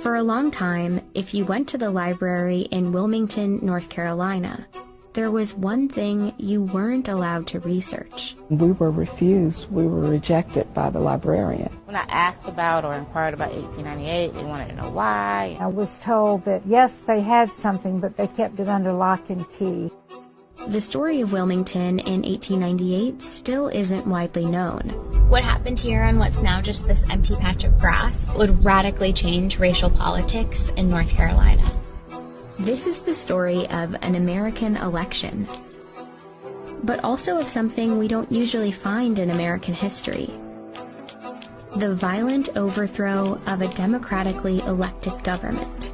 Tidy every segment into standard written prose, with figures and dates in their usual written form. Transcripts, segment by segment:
For a long time, if you went to the library in Wilmington, North Carolina, there was one thing you weren't allowed to research. We were refused. We were rejected by the librarian. When I asked about or inquired about 1898, they wanted to know why. I was told that, yes, they had something, but they kept it under lock and key. The story of Wilmington in 1898 still isn't widely known. What happened here on what's now just this empty patch of grass would radically change racial politics in North Carolina. This is the story of an American election, but also of something we don't usually find in American history: the violent overthrow of a democratically elected government.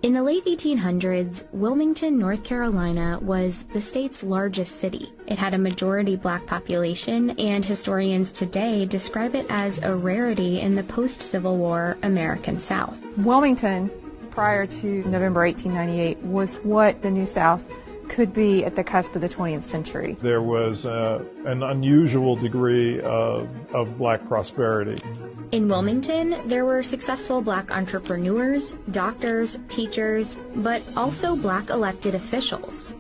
In the late 1800s, Wilmington, North Carolina was the state's largest city. It had a majority black population, and historians today describe it as a rarity in the post-Civil War American South. Wilmington, prior to November 1898, was what the New South could be at the cusp of the 20th century. There was an unusual degree of black prosperity. In Wilmington, there were successful black entrepreneurs, doctors, teachers, but also black elected officials.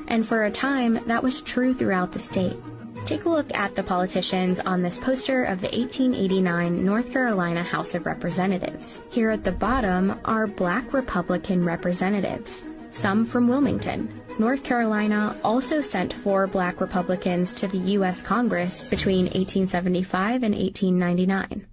And for a time, that was true throughout the state. Take a look at the politicians on this poster of the 1889 North Carolina House of Representatives. Here at the bottom are black Republican representatives, some from Wilmington. North Carolina also sent 4 black Republicans to the U.S. Congress between 1875 and 1899.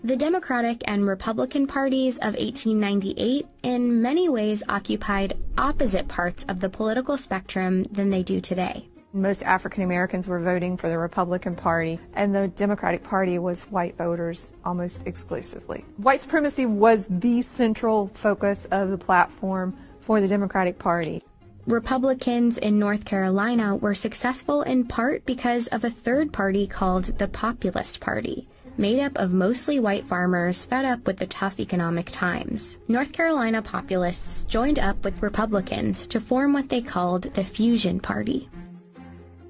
The Democratic and Republican parties of 1898 in many ways occupied opposite parts of the political spectrum than they do today. Most African Americans were voting for the Republican Party, and the Democratic Party was white voters almost exclusively. White supremacy was the central focus of the platform for the Democratic Party. Republicans in North Carolina were successful in part because of a third party called the Populist Party, made up of mostly white farmers fed up with the tough economic times. North Carolina populists joined up with Republicans to form what they called the Fusion Party.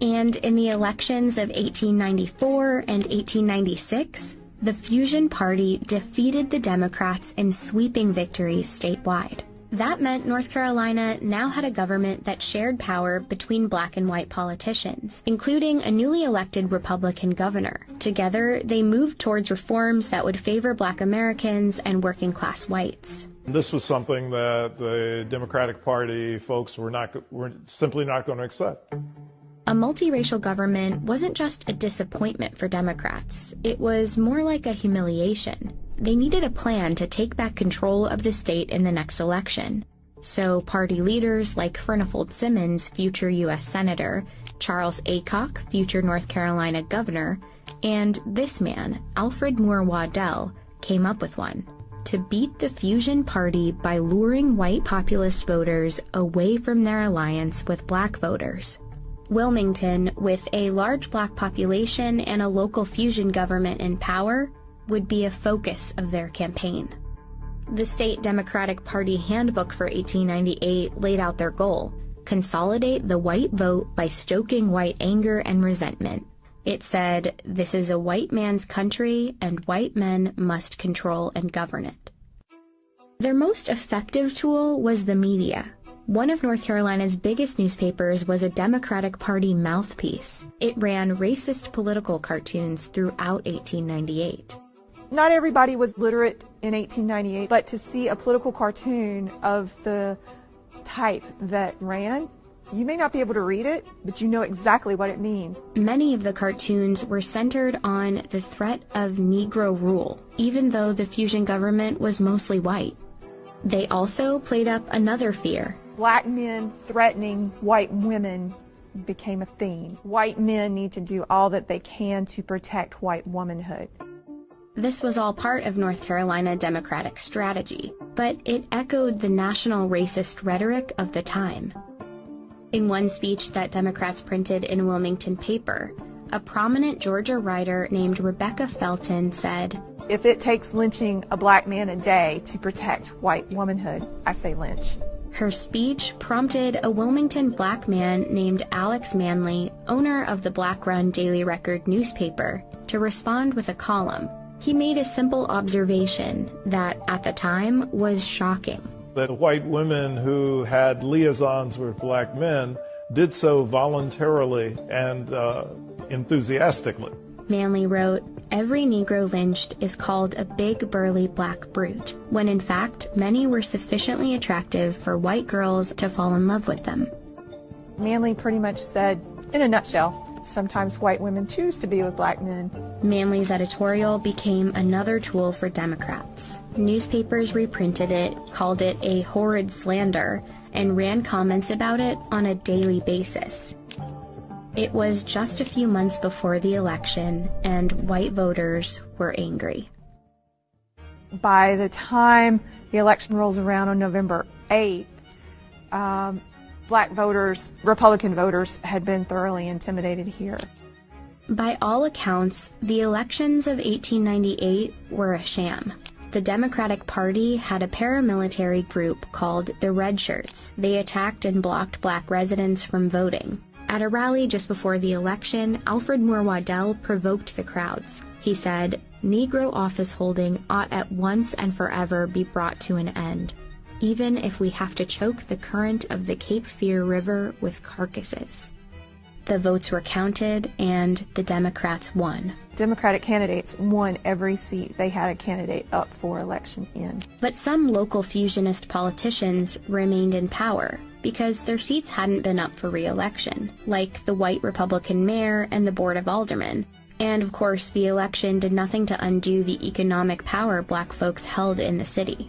And in the elections of 1894 and 1896, the Fusion Party defeated the Democrats in sweeping victories statewide. That meant North Carolina now had a government that shared power between black and white politicians, including a newly elected Republican governor. Together, they moved towards reforms that would favor black Americans and working-class whites. This was something that the Democratic Party folks were simply not going to accept. A multiracial government wasn't just a disappointment for Democrats. It was more like a humiliation. They needed a plan to take back control of the state in the next election. So party leaders like Furnifold Simmons, future U.S. Senator, Charles Aycock, future North Carolina governor, and this man, Alfred Moore Waddell, came up with one: to beat the Fusion Party by luring white populist voters away from their alliance with black voters. Wilmington, with a large black population and a local fusion government in power, would be a focus of their campaign. The State Democratic Party Handbook for 1898 laid out their goal: consolidate the white vote by stoking white anger and resentment. It said, "This is a white man's country, and white men must control and govern it." Their most effective tool was the media. One of North Carolina's biggest newspapers was a Democratic Party mouthpiece. It ran racist political cartoons throughout 1898. Not everybody was literate in 1898, but to see a political cartoon of the type that ran, you may not be able to read it, but you know exactly what it means. Many of the cartoons were centered on the threat of Negro rule, even though the fusion government was mostly white. They also played up another fear. Black men threatening white women became a theme. White men need to do all that they can to protect white womanhood. This was all part of North Carolina Democratic strategy, but it echoed the national racist rhetoric of the time. In one speech that Democrats printed in a Wilmington paper, a prominent Georgia writer named Rebecca Felton said, "If it takes lynching a black man a day to protect white womanhood, I say lynch." Her speech prompted a Wilmington black man named Alex Manly, owner of the black-run Daily Record newspaper, to respond with a column. He made a simple observation that, at the time, was shocking. That white women who had liaisons with black men did so voluntarily and enthusiastically. Manly wrote, "Every Negro lynched is called a big burly black brute, when in fact many were sufficiently attractive for white girls to fall in love with them." Manly pretty much said, in a nutshell, sometimes white women choose to be with black men. Manly's editorial became another tool for Democrats. Newspapers reprinted it, called it a horrid slander, and ran comments about it on a daily basis. It was just a few months before the election, and white voters were angry. By the time the election rolls around on November 8th, black voters, Republican voters, had been thoroughly intimidated here. By all accounts, the elections of 1898 were a sham. The Democratic Party had a paramilitary group called the Red Shirts. They attacked and blocked black residents from voting. At a rally just before the election, Alfred Moore Waddell provoked the crowds. He said, "Negro office holding ought at once and forever be brought to an end, even if we have to choke the current of the Cape Fear River with carcasses." The votes were counted, and the Democrats won. Democratic candidates won every seat they had a candidate up for election in. But some local fusionist politicians remained in power because their seats hadn't been up for re-election, like the white Republican mayor and the Board of Aldermen. And of course, the election did nothing to undo the economic power black folks held in the city.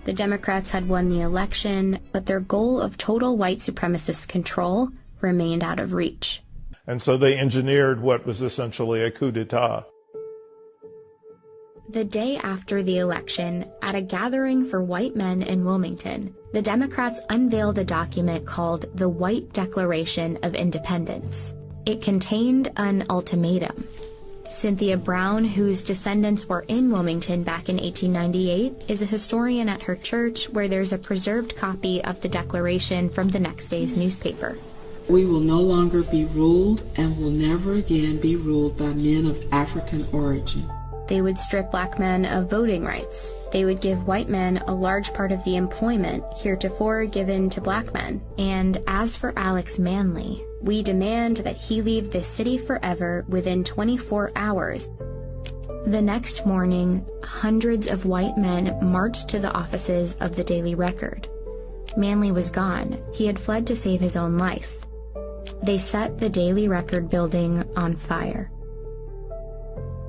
The Democrats had won the election, but their goal of total white supremacist control remained out of reach. And so they engineered what was essentially a coup d'etat. The day after the election, at a gathering for white men in Wilmington, the Democrats unveiled a document called the White Declaration of Independence. It contained an ultimatum. Cynthia Brown, whose descendants were in Wilmington back in 1898, is a historian at her church where there's a preserved copy of the declaration from the next day's newspaper. We will no longer be ruled and will never again be ruled by men of African origin. They would strip black men of voting rights. They would give white men a large part of the employment heretofore given to black men. And as for Alex Manly, we demand that he leave this city forever within 24 hours. The next morning, hundreds of white men marched to the offices of the Daily Record. Manly was gone. He had fled to save his own life. They set the Daily Record building on fire.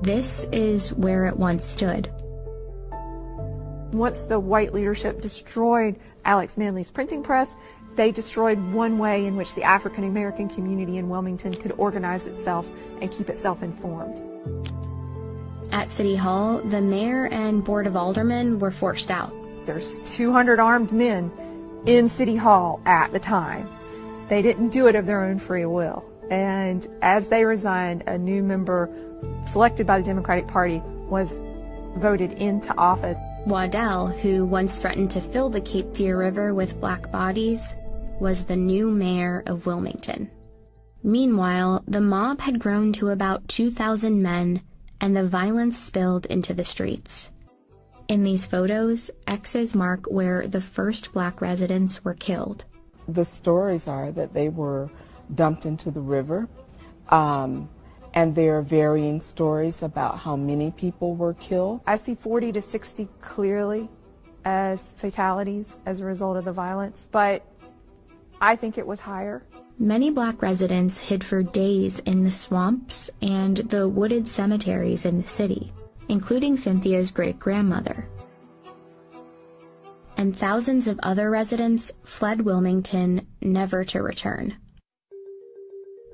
This is where it once stood. Once the white leadership destroyed Alex Manly's printing press, they destroyed one way in which the African American community in Wilmington could organize itself and keep itself informed. At City Hall, the mayor and Board of Aldermen were forced out. There's 200 armed men in City Hall at the time. They didn't do it of their own free will. And as they resigned, a new member selected by the Democratic Party was voted into office. Waddell, who once threatened to fill the Cape Fear River with black bodies, was the new mayor of Wilmington. Meanwhile, the mob had grown to about 2,000 men, and the violence spilled into the streets. In these photos, X's mark where the first black residents were killed. The stories are that they were dumped into the river, and there are varying stories about how many people were killed. I see 40 to 60 clearly as fatalities as a result of the violence, but I think it was higher. Many black residents hid for days in the swamps and the wooded cemeteries in the city, including Cynthia's great-grandmother. And thousands of other residents fled Wilmington, never to return.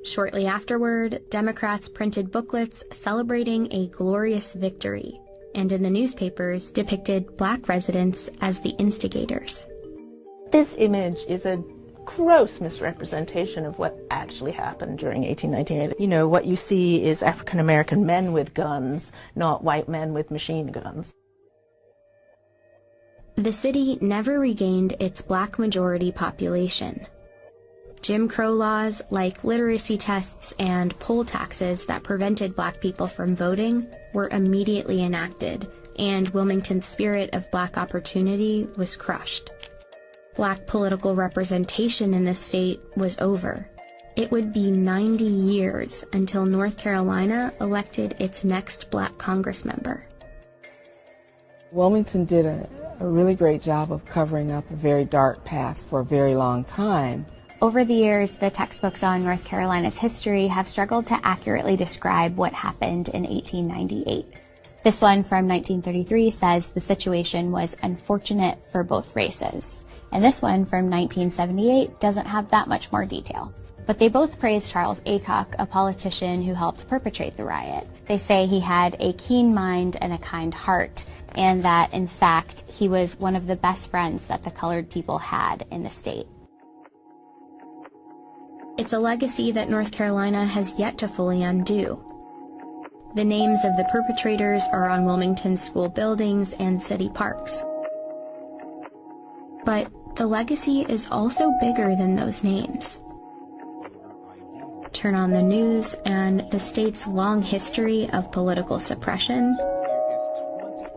Shortly afterward, Democrats printed booklets celebrating a glorious victory, and in the newspapers depicted black residents as the instigators. This image is a gross misrepresentation of what actually happened during 1898. You know, what you see is African American men with guns, not white men with machine guns. The city never regained its black majority population. Jim Crow laws like literacy tests and poll taxes that prevented black people from voting were immediately enacted, and Wilmington's spirit of black opportunity was crushed. Black political representation in the state was over. It would be 90 years until North Carolina elected its next black Congress member. Wilmington did a really great job of covering up a very dark past for a very long time. Over the years, the textbooks on North Carolina's history have struggled to accurately describe what happened in 1898. This one from 1933 says the situation was unfortunate for both races. And this one from 1978 doesn't have that much more detail. But they both praise Charles Aycock, a politician who helped perpetrate the riot. They say he had a keen mind and a kind heart, and that, in fact, he was one of the best friends that the colored people had in the state. It's a legacy that North Carolina has yet to fully undo. The names of the perpetrators are on Wilmington's school buildings and city parks. But the legacy is also bigger than those names. Turn on the news, and the state's long history of political suppression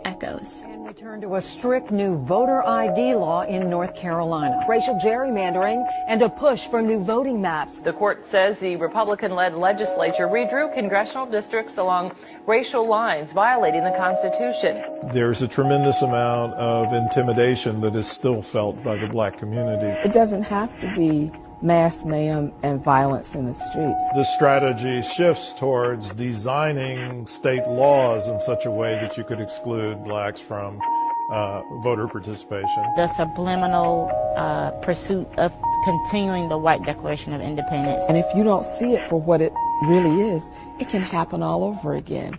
echoes. And we turn to a strict new voter ID law in North Carolina. Racial gerrymandering and a push for new voting maps. The court says the Republican-led legislature redrew congressional districts along racial lines, violating the Constitution. There's a tremendous amount of intimidation that is still felt by the black community. It doesn't have to be mass mayhem and violence in the streets. The strategy shifts towards designing state laws in such a way that you could exclude blacks from voter participation. The subliminal pursuit of continuing the white Declaration of Independence. And if you don't see it for what it really is, it can happen all over again.